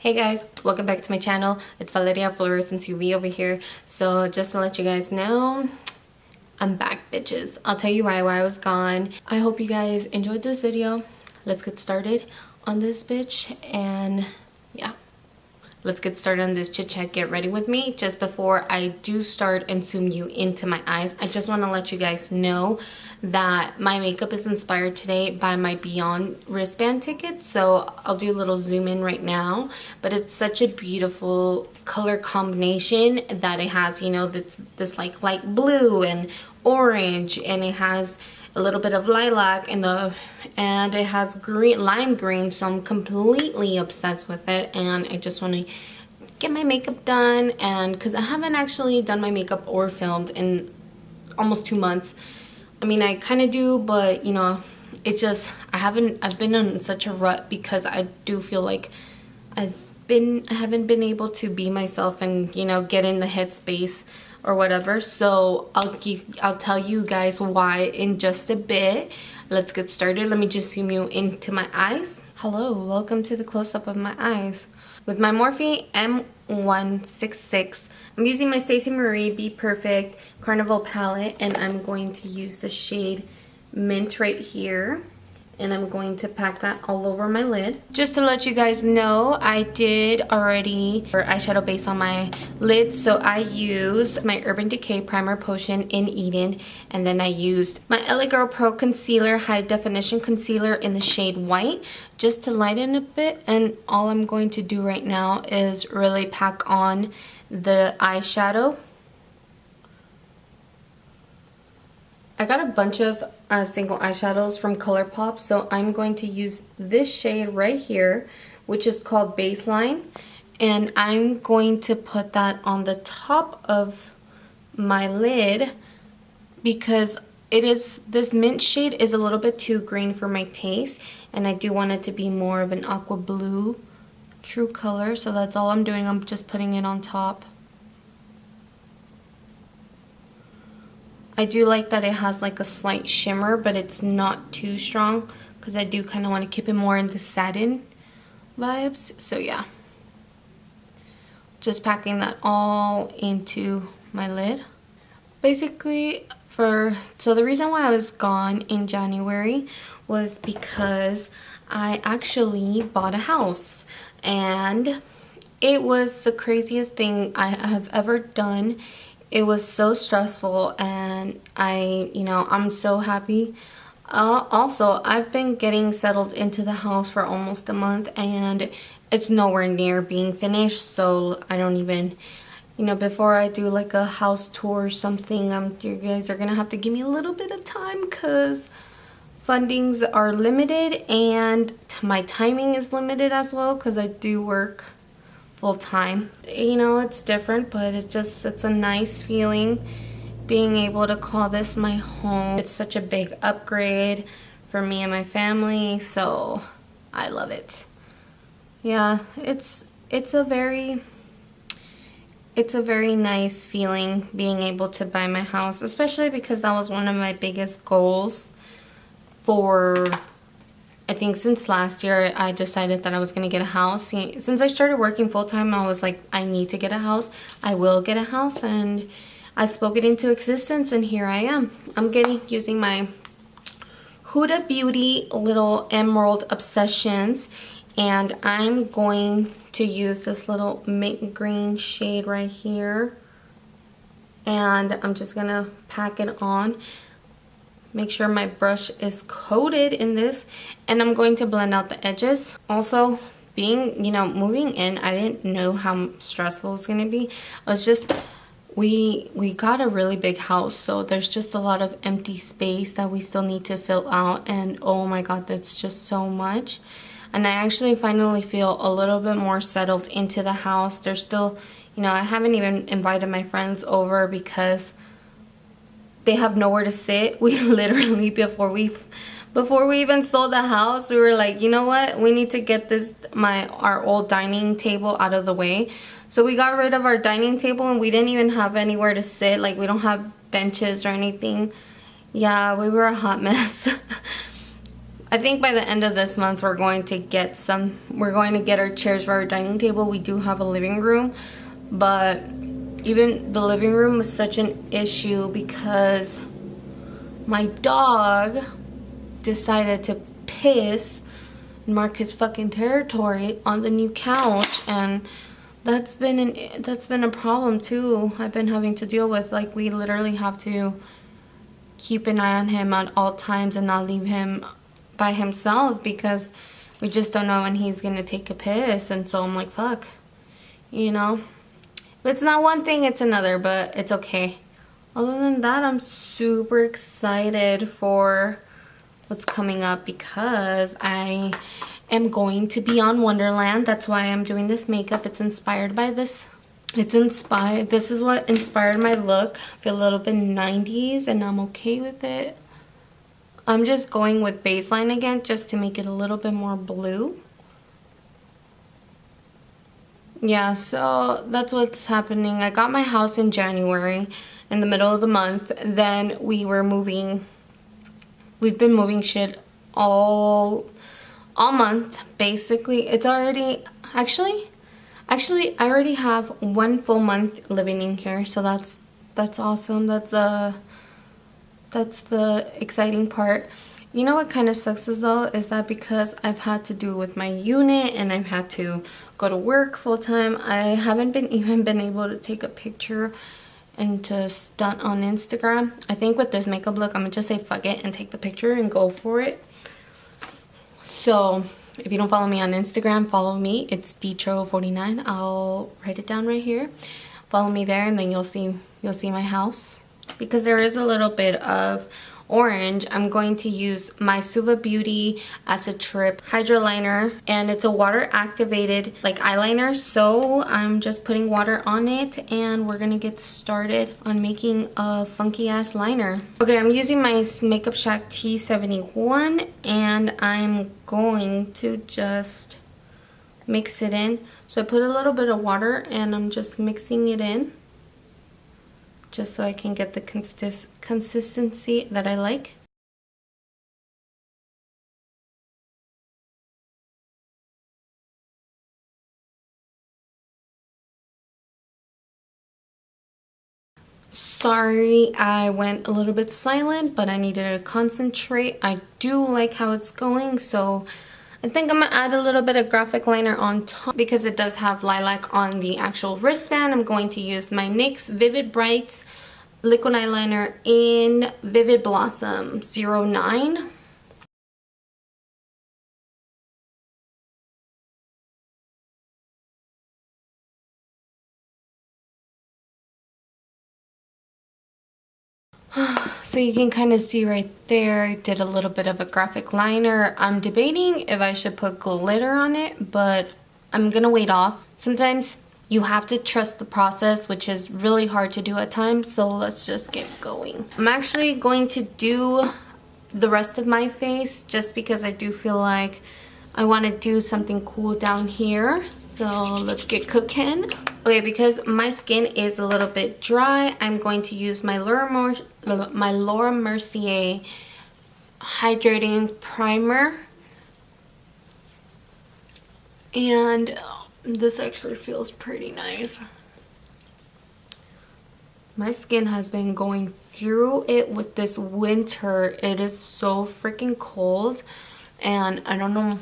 Hey guys, welcome back to my channel. It's XOXO Fluorescence UV over here. So just to let you guys know, I'm back, bitches. I'll tell you why I was gone. I hope you guys enjoyed this video. Let's get started on this bitch, and yeah. Let's get started on this chit chat. Get ready with me. Just before I do start and zoom you into my eyes, I just want to let you guys know that my makeup is inspired today by my Beyond wristband ticket. So I'll do a little zoom in right now, but it's such a beautiful color combination that it has, you know, this like light blue and orange, and it has a little bit of lilac and it has lime green, so I'm completely obsessed with it. And I just want to get my makeup done, and because I haven't actually done my makeup or filmed in almost 2 months. I mean, I kind of do, but you know, it just I've been in such a rut because I do feel like I haven't been able to be myself and, you know, get in the headspace or whatever. So I'll tell you guys why in just a bit. Let's get started. Let me just zoom you into my eyes. Hello, welcome to the close-up of my eyes. With my Morphe M166, I'm using my Stacey Marie BPerfect Carnival palette, and I'm going to use the shade Mint right here. And I'm going to pack that all over my lid. Just to let you guys know, I did already eyeshadow base on my lid. So I used my Urban Decay Primer Potion in Eden. And then I used my LA Girl Pro Concealer, High Definition Concealer in the shade White, just to lighten a bit. And all I'm going to do right now is really pack on the eyeshadow. I got a bunch of single eyeshadows from Colourpop, so I'm going to use this shade right here, which is called Baseline, and I'm going to put that on the top of my lid because this mint shade is a little bit too green for my taste, and I do want it to be more of an aqua blue true color. So that's all I'm doing. I'm just putting it on top. I do like that it has like a slight shimmer, but it's not too strong because I do kind of want to keep it more in the satin vibes. So yeah, just packing that all into my lid. Basically, so the reason why I was gone in January was because I actually bought a house, and it was the craziest thing I have ever done. It was so stressful, and I'm so happy. Also, I've been getting settled into the house for almost a month, and it's nowhere near being finished. So I don't even, before I do like a house tour or something, you guys are gonna have to give me a little bit of time because fundings are limited, and my timing is limited as well because I do work full time. It's different, but it's a nice feeling being able to call this my home. It's such a big upgrade for me and my family, so I love it. Yeah, it's a very nice feeling being able to buy my house, especially because that was one of my biggest goals for, I think, since last year. I decided that I was going to get a house. Since I started working full-time, I was like, I need to get a house. I will get a house, and I spoke it into existence, and here I am. I'm using my Huda Beauty little Emerald Obsessions, and I'm going to use this little mint green shade right here, and I'm just going to pack it on. Make sure my brush is coated in this, and I'm going to blend out the edges. Also, moving in, I didn't know how stressful it's going to be. It was just, we got a really big house, so there's just a lot of empty space that we still need to fill out, and oh my god, that's just so much. And I actually finally feel a little bit more settled into the house. There's still, I haven't even invited my friends over because they have nowhere to sit. We literally, before we even sold the house, we were like, you know what, we need to get our old dining table out of the way. So we got rid of our dining table, and we didn't even have anywhere to sit. Like, we don't have benches or anything. Yeah, we were a hot mess. I think by the end of this month we're going to get our chairs for our dining table. We do have a living room, but even the living room was such an issue because my dog decided to piss and mark his fucking territory on the new couch, and that's been a problem too. I've been having to deal with, like, we literally have to keep an eye on him at all times and not leave him by himself because we just don't know when he's gonna take a piss. And so I'm like, fuck, you know, it's not one thing, it's another, but it's okay. Other than that, I'm super excited for what's coming up because I am going to be on Wonderland. That's why I'm doing this makeup. It's inspired by this. This is what inspired my look. I feel a little bit 90s and I'm okay with it. I'm just going with baseline again just to make it a little bit more blue. Yeah, so that's what's happening. I got my house in January, in the middle of the month. Then we were moving. We've been moving shit all month, basically. It's already, actually, I already have 1 full month living in here, so that's awesome. That's the exciting part. You know what kind of sucks though is that because I've had to do with my unit and I've had to go to work full time, I haven't even been able to take a picture and to stunt on Instagram. I think with this makeup look, I'm gonna just say fuck it and take the picture and go for it. So if you don't follow me on Instagram, follow me. It's dtro49. I'll write it down right here. Follow me there and then you'll see my house. Because there is a little bit of orange, I'm going to use my Suva Beauty Acid Trip Hydra liner, and it's a water activated like eyeliner, so I'm just putting water on it and we're gonna get started on making a funky ass liner. Okay, I'm using my Makeup Shack T71 and I'm going to just mix it in. So I put a little bit of water and I'm just mixing it in, just so I can get the consistency that I like. Sorry, I went a little bit silent, but I needed to concentrate. I do like how it's going, so I think I'm gonna add a little bit of graphic liner on top because it does have lilac on the actual wristband. I'm going to use my NYX Vivid Brights liquid eyeliner in Vivid Blossom 09. So you can kind of see right there, I did a little bit of a graphic liner. I'm debating if I should put glitter on it, but I'm gonna wait off. Sometimes you have to trust the process, which is really hard to do at times, so let's just get going. I'm actually going to do the rest of my face just because I do feel like I want to do something cool down here. So let's get cooking. Okay, because my skin is a little bit dry, I'm going to use my Laura Mercier hydrating primer. And this actually feels pretty nice. My skin has been going through it with this winter. It is so freaking cold and I don't know,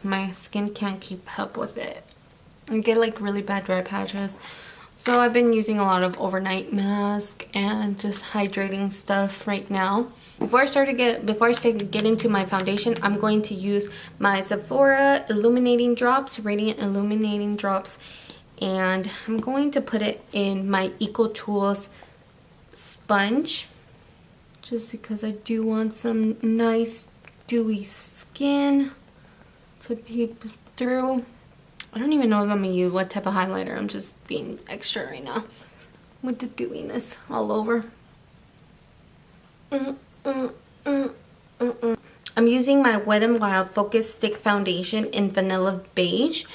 my skin can't keep up with it. I get like really bad dry patches. So I've been using a lot of overnight mask and just hydrating stuff right now. Before I get into my foundation, I'm going to use my Sephora illuminating drops, radiant illuminating drops, and I'm going to put it in my Eco Tools sponge just because I do want some nice dewy skin to peep through. I don't even know if I'm gonna use what type of highlighter. I'm just being extra right now with the dewiness all over. I'm using my Wet n Wild Focus Stick Foundation in Vanilla Beige.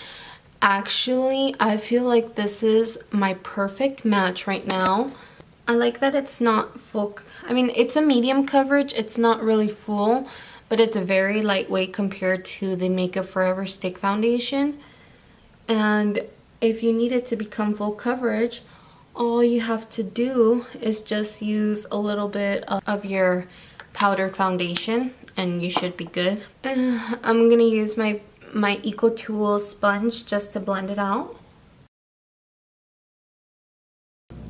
Actually, I feel like this is my perfect match right now. I like that it's not full. I mean, it's a medium coverage. It's not really full, but it's very lightweight compared to the Makeup Forever Stick Foundation. And if you need it to become full coverage, all you have to do is just use a little bit of your powdered foundation and you should be good. I'm gonna use my Eco Tool sponge just to blend it out.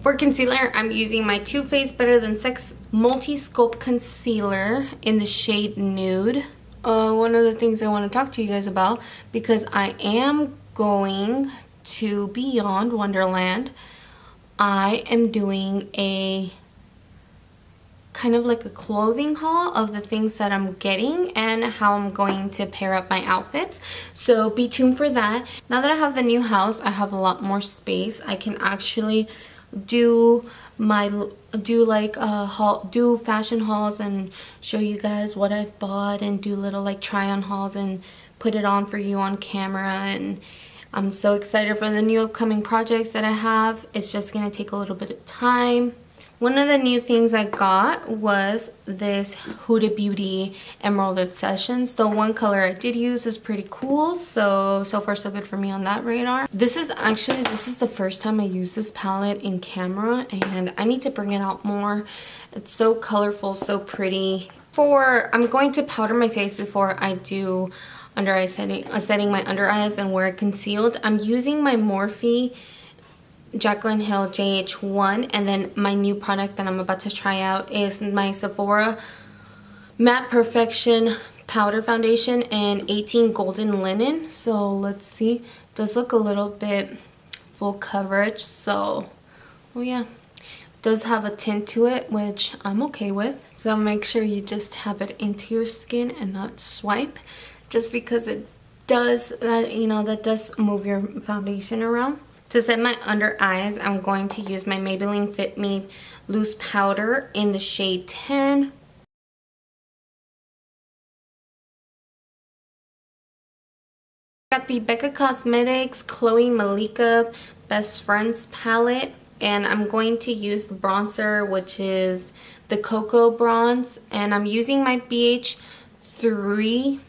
For concealer, I'm using my Too Faced Better Than Sex Multi-Sculpt Concealer in the shade Nude. One of the things I want to talk to you guys about, because I am going to Beyond Wonderland, I am doing a kind of like a clothing haul of the things that I'm getting and how I'm going to pair up my outfits. So be tuned for that. Now that I have the new house, I have a lot more space. I can actually do fashion hauls and show you guys what I've bought and do little like try on hauls and put it on for you on camera. And I'm so excited for the new upcoming projects that I have. It's just gonna take a little bit of time. One of the new things I got was this Huda Beauty Emerald Obsessions. The one color I did use is pretty cool, so far so good for me on that radar. This is the first time I use this palette in camera, and I need to bring it out more. It's so colorful, so pretty. I'm going to powder my face before I do under eye setting my under eyes and wear it concealed. I'm using my Morphe Jaclyn Hill JH1, and then my new product that I'm about to try out is my Sephora Matte Perfection Powder Foundation in 18 Golden Linen. So let's see, it does look a little bit full coverage, so well, yeah, it does have a tint to it, which I'm okay with. So make sure you just tap it into your skin and not swipe, just because it does that, you know, that does move your foundation around. To set my under eyes, I'm going to use my Maybelline Fit Me Loose Powder in the shade 10. Got the Becca Cosmetics Chloe Malika Best Friends palette, and I'm going to use the bronzer, which is the Cocoa Bronze, and I'm using my BH 3.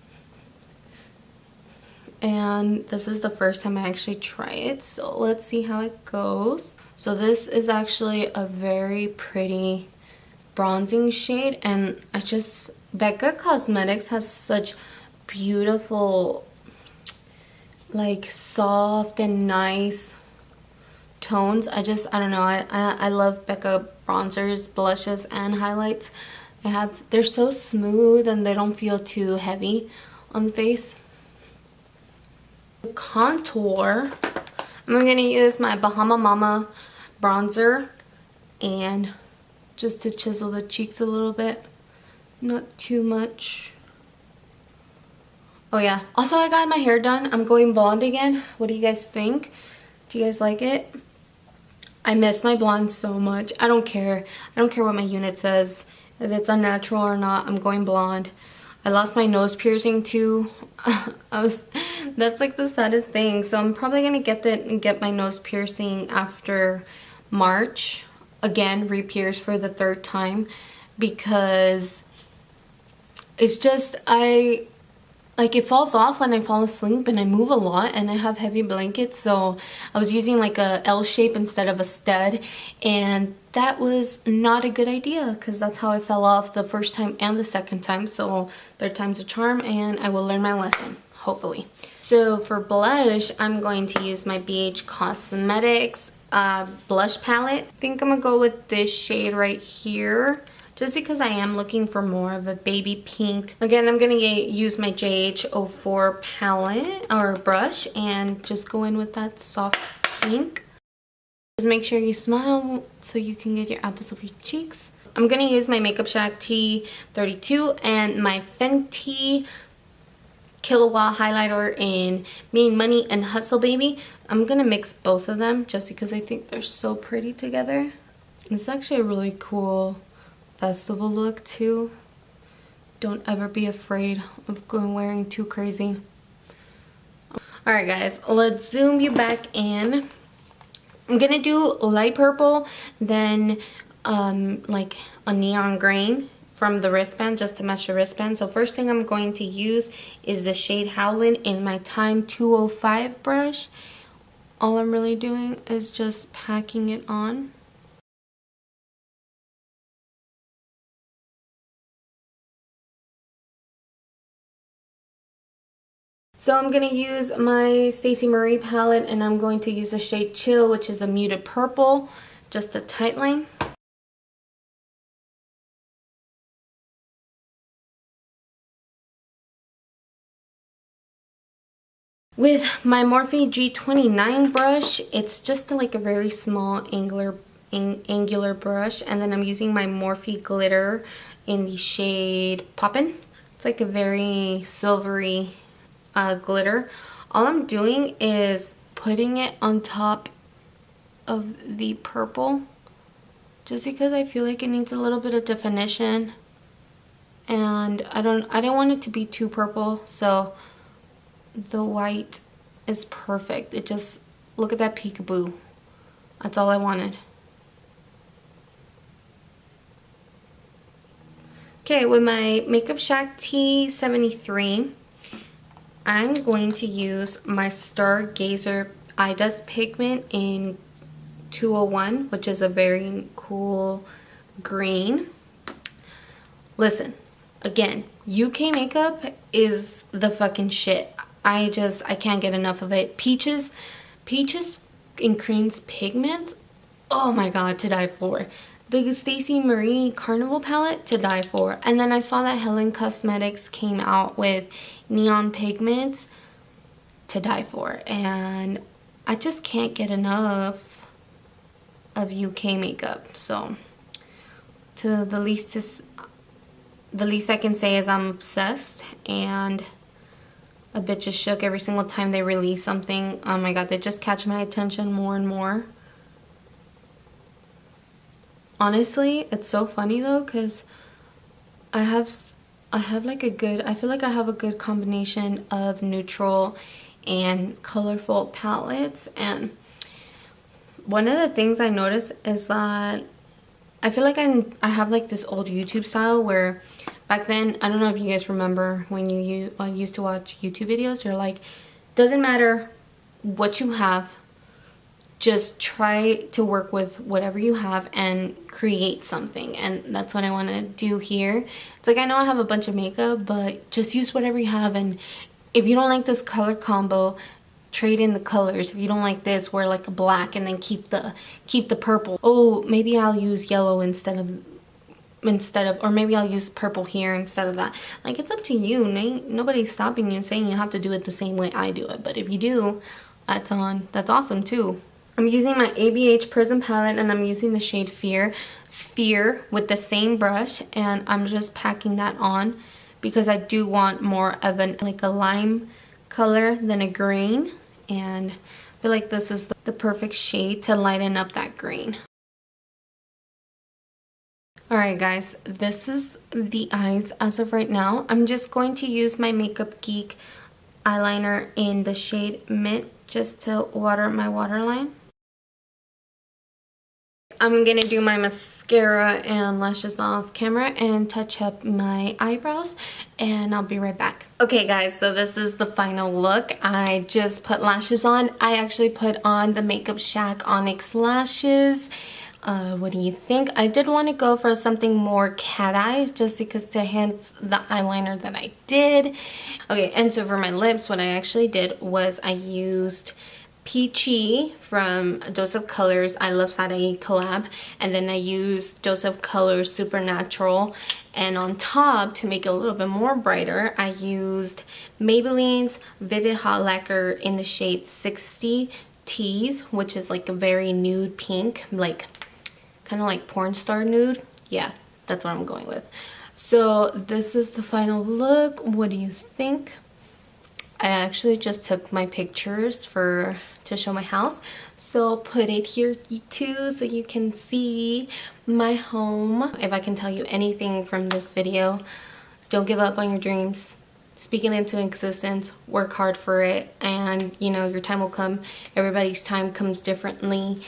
And this is the first time I actually try it, so let's see how it goes. So this is actually a very pretty bronzing shade, and Becca Cosmetics has such beautiful, like, soft and nice tones. I don't know, I love Becca bronzers, blushes, and highlights. They're so smooth and they don't feel too heavy on the face. Contour, I'm going to use my Bahama Mama bronzer and just to chisel the cheeks a little bit, not too much. Oh yeah, also I got my hair done. I'm going blonde again. What do you guys think? Do you guys like it? I miss my blonde so much. I don't care what my unit says, if it's unnatural or not. I'm going blonde. I lost my nose piercing too. That's like the saddest thing. So I'm probably gonna get my nose piercing after March. Again, re-pierce for the 3rd time, because it's just it falls off when I fall asleep and I move a lot and I have heavy blankets. So I was using like a L shape instead of a stud, and that was not a good idea because that's how I fell off the first time and the second time. So 3rd time's a charm, and I will learn my lesson, hopefully. So for blush, I'm going to use my BH Cosmetics blush palette. I think I'm gonna go with this shade right here, just because I am looking for more of a baby pink. Again, I'm gonna use my JH04 palette or brush and just go in with that soft pink. Just make sure you smile so you can get your apples off your cheeks. I'm gonna use my Makeup Shack T32 and my Fenty Kilowatt highlighter in Mean Money and Hustle Baby. I'm gonna mix both of them just because I think they're so pretty together. It's actually a really cool festival look too. Don't ever be afraid of wearing too crazy. Alright guys, let's zoom you back in. I'm gonna do light purple, then like a neon green from the wristband, just to match the wristband. So first thing I'm going to use is the shade Howlin in my Time 205 brush. All I'm really doing is just packing it on. So I'm going to use my Stacey Marie palette, and I'm going to use the shade Chill, which is a muted purple, just a tight line. With my Morphe G29 brush, it's just like a very small angular brush, and then I'm using my Morphe glitter in the shade Poppin'. It's like a very silvery glitter. All I'm doing is putting it on top of the purple, just because I feel like it needs a little bit of definition, and I don't want it to be too purple, so the white is perfect. It just, look at that peekaboo. That's all I wanted. Okay, with my Makeup Shack T73, I'm going to use my Stargazer Eye Dust pigment in 201, which is a very cool green. Listen, again, UK makeup is the fucking shit. I can't get enough of it. Peaches and Cream's pigments, oh my god, to die for. The Stacey Marie Carnival palette, to die for. And then I saw that Helen Cosmetics came out with neon pigments, to die for. And I just can't get enough of UK makeup. So the least I can say is I'm obsessed, and a bit just shook every single time they release something. Oh my god, they just catch my attention more and more. Honestly, it's so funny though, because I have like a good, I feel like I have a good combination of neutral and colorful palettes. And one of the things I noticed is that I feel like I have like this old YouTube style where back then, I don't know if you guys remember when you used to watch YouTube videos, you're like, doesn't matter what you have, just try to work with whatever you have and create something. And that's what I want to do here. It's like, I know I have a bunch of makeup, but just use whatever you have. And if you don't like this color combo, trade in the colors. If you don't like this, wear like a black and then keep the purple. Oh, maybe I'll use yellow instead of, or maybe I'll use purple here instead of that. Like, it's up to you. Nobody's stopping you and saying you have to do it the same way I do it. But if you do, that's awesome too. I'm using my ABH Prism Palette, and I'm using the shade Sphere with the same brush, and I'm just packing that on because I do want more of like a lime color than a green, and I feel like this is the perfect shade to lighten up that green. Alright guys, this is the eyes as of right now. I'm just going to use my Makeup Geek eyeliner in the shade Mint just to water my waterline. I'm going to do my mascara and lashes off camera and touch up my eyebrows, and I'll be right back. Okay guys, so this is the final look. I just put lashes on. I actually put on the Makeup Shack Onyx lashes. What do you think? I did want to go for something more cat eye just because to enhance the eyeliner that I did. Okay, and so for my lips, what I actually did was I used Peachy from Dose of Colors I Love Sade collab, and then I used Dose of Colors Supernatural, and on top, to make it a little bit more brighter, I used Maybelline's Vivid Hot Lacquer in the shade 60 Tease, which is like a very nude pink, like kind of like porn star nude. Yeah, that's what I'm going with. So this is the final look. What do you think? I actually just took my pictures to show my house, so I'll put it here too so you can see my home. If I can tell you anything from this video, don't give up on your dreams. Speak it into existence, work hard for it, and you know, your time will come. Everybody's time comes differently.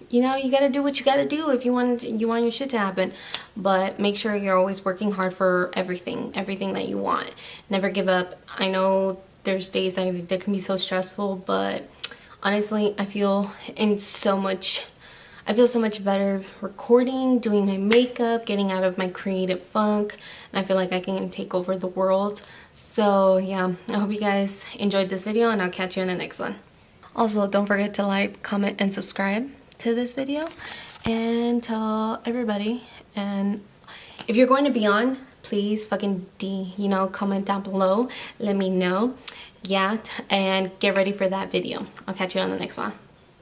you know, you gotta do what you gotta do if you want your shit to happen. But make sure you're always working hard for everything that you want. Never give up. I know there's days that can be so stressful, but honestly, I feel so much better recording, doing my makeup, getting out of my creative funk, and I feel like I can take over the world. So yeah, I hope you guys enjoyed this video, and I'll catch you in the next one. Also, don't forget to like, comment, and subscribe to this video, and tell everybody. And if you're going to be on, please fucking comment down below, let me know. Yeah, and get ready for that video. I'll catch you on the next one.